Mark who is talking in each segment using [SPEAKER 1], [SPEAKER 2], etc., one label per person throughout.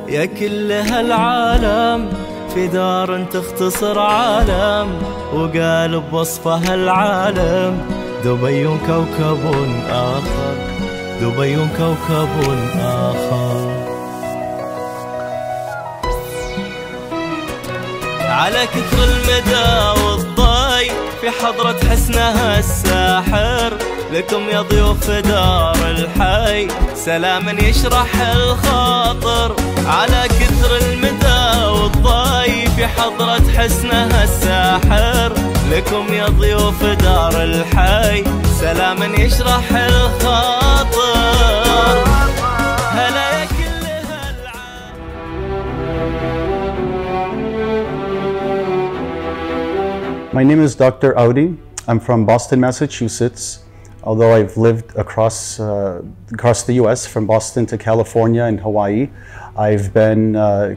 [SPEAKER 1] يا كل هالعالم في دار تختصر عالم، وقال بوصفها العالم دبي كوكب آخر، دبي كوكب آخر. على كثر المدى والضي في حضرة حسنها الساحر، لكم يا ضيوف دار الحي سلاما يشرح الخاطر. على كثر المدى والضي في حضرة حسنها الساحر، لكم يا ضيوف دار الحي سلاما يشرح الخاطر. هلا يا كل هالعالم.
[SPEAKER 2] My name is Dr. Audi. I'm from Boston, Massachusetts. Although I've lived across the US, from Boston to California and Hawaii, I've been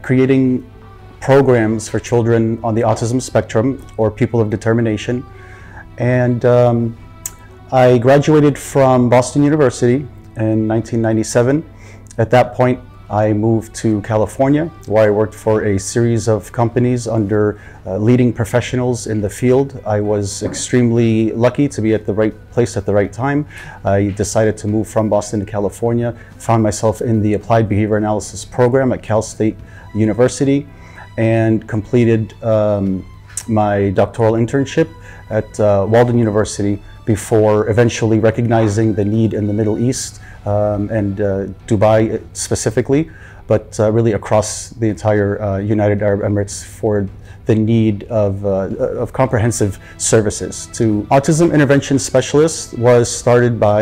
[SPEAKER 2] creating programs for children on the autism spectrum or people of determination. And I graduated from Boston University in 1997. At that point, I moved to California, where I worked for a series of companies under leading professionals in the field. I was extremely lucky to be at the right place at the right time. I decided to move from Boston to California, found myself in the Applied Behavior Analysis program at Cal State University, and completed my doctoral internship at Walden University before eventually recognizing the need in the Middle East and Dubai specifically, but really across the entire United Arab Emirates for the need of comprehensive services. Autism Intervention Specialist was started by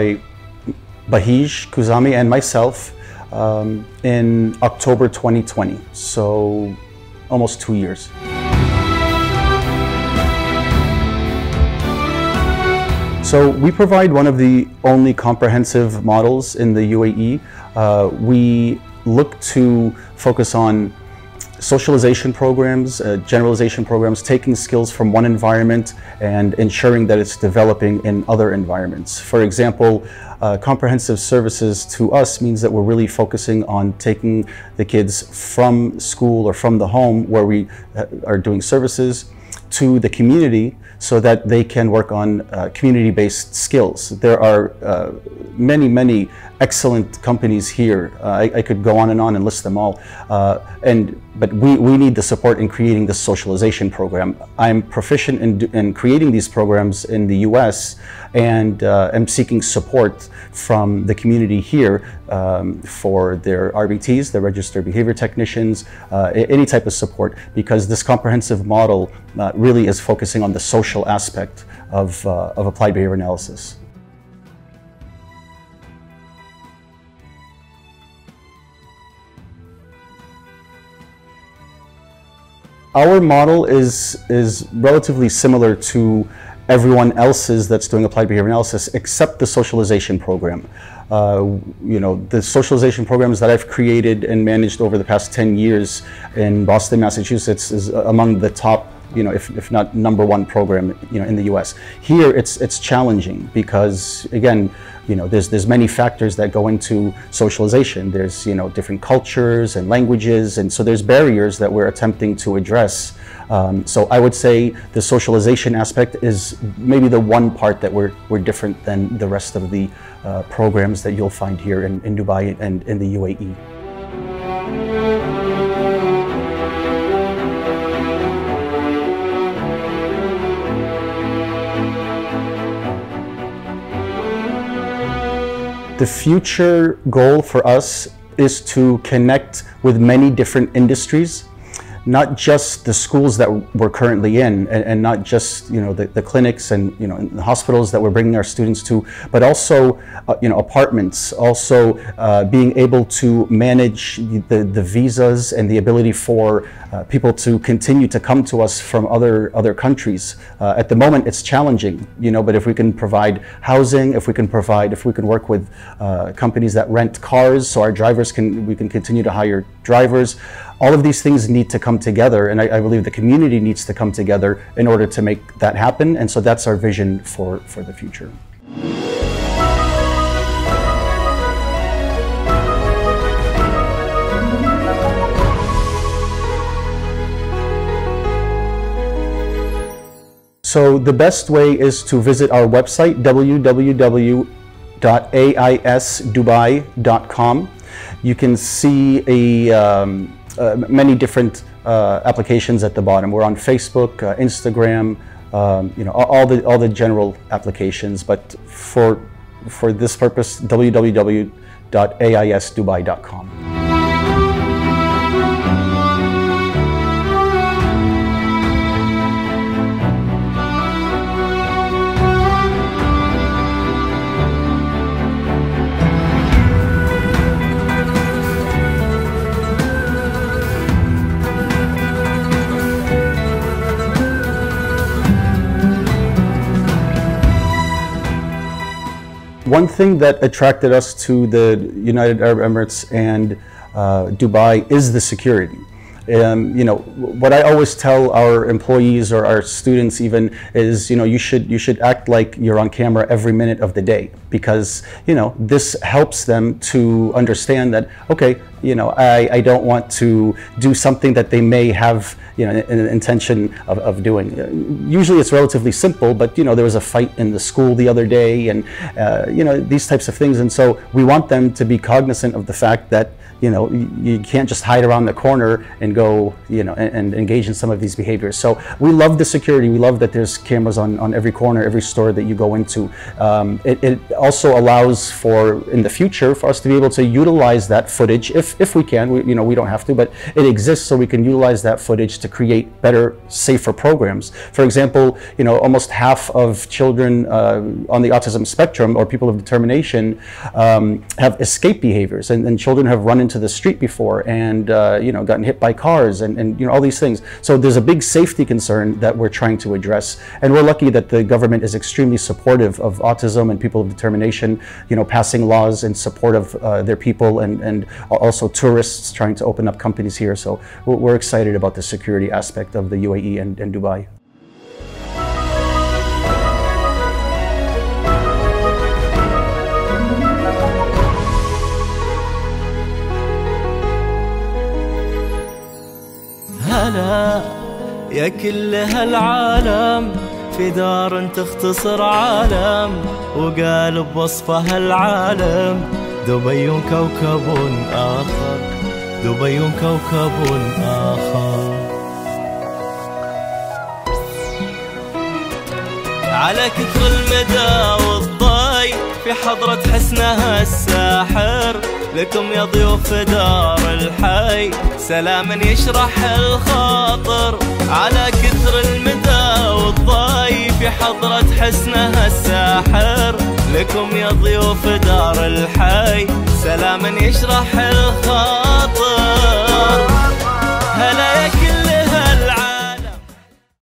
[SPEAKER 2] Bahij Kuzami and myself in October 2020, so almost 2 years. So we provide one of the only comprehensive models in the UAE. We look to focus on socialization programs, generalization programs, taking skills from one environment and ensuring that it's developing in other environments. For example, comprehensive services to us means that we're really focusing on taking the kids from school or from the home where we are doing services to the community so that they can work on community-based skills. There are many excellent companies here. I could go on and list them all. But we need the support in creating this socialization program. I'm proficient in creating these programs in the US and am seeking support from the community here for their RBTs, their registered behavior technicians, any type of support, because this comprehensive model really is focusing on the social aspect of applied behavior analysis. Our model is relatively similar to everyone else's that's doing applied behavior analysis, except the socialization program. You know, the socialization programs that I've created and managed over the past 10 years in Boston, Massachusetts is among the top, you know, if not #1 program, you know, in the US. Here it's challenging because, again, you know, there's many factors that go into socialization. There's, you know, different cultures and languages, and so there's barriers that we're attempting to address. So I would say the socialization aspect is maybe the one part that we're different than the rest of the programs that you'll find here in Dubai and in the UAE. The future goal for us is to connect with many different industries, not just the schools that we're currently in, and not just, you know, the clinics and, you know, the hospitals that we're bringing our students to, but also you know, apartments, also being able to manage the visas and the ability for people to continue to come to us from other countries. At the moment it's challenging, you know, but if we can provide housing, if we can work with companies that rent cars so our drivers we can continue to hire drivers. All of these things need to come together, and I believe the community needs to come together in order to make that happen, and so that's our vision for the future. So the best way is to visit our website, www.aisdubai.com. You can see many different applications at the bottom. We're on Facebook, Instagram, all the general applications. But for this purpose, www.aisdubai.com. One thing that attracted us to the United Arab Emirates and Dubai is the security. What I always tell our employees or our students even is, you should act like you're on camera every minute of the day, because, this helps them to understand that, okay, I don't want to do something that they may have, an intention of doing. Usually it's relatively simple, but, there was a fight in the school the other day and, these types of things. And so we want them to be cognizant of the fact that, you can't just hide around the corner and go, and engage in some of these behaviors. So we love the security. We love that there's cameras on every corner, every store that you go into. It also allows for, in the future, for us to be able to utilize that footage, if we can. We don't have to, but it exists so we can utilize that footage to create better, safer programs. For example, almost half of children on the autism spectrum, or people of determination, have escape behaviors, and children have run into the street before and gotten hit by cars and all these things. So there's a big safety concern that we're trying to address, and we're lucky that the government is extremely supportive of autism and people of determination, passing laws in support of their people, and also tourists trying to open up companies here. So we're excited about the security aspect of the UAE and Dubai.
[SPEAKER 1] هلا يا كل هالعالم في دار تختصر عالم، وقال بوصفها العالم دبي كوكب آخر، دبي كوكب آخر. على كثر المدى والضي في حضرة حسنها الساحر، لكم يا ضيوف دار الحي سلاما يشرح الخاطر. على كثر المدى والضي في حضرة حسنها الساحر، لكم يا ضيوف دار الحي سلاما يشرح الخاطر.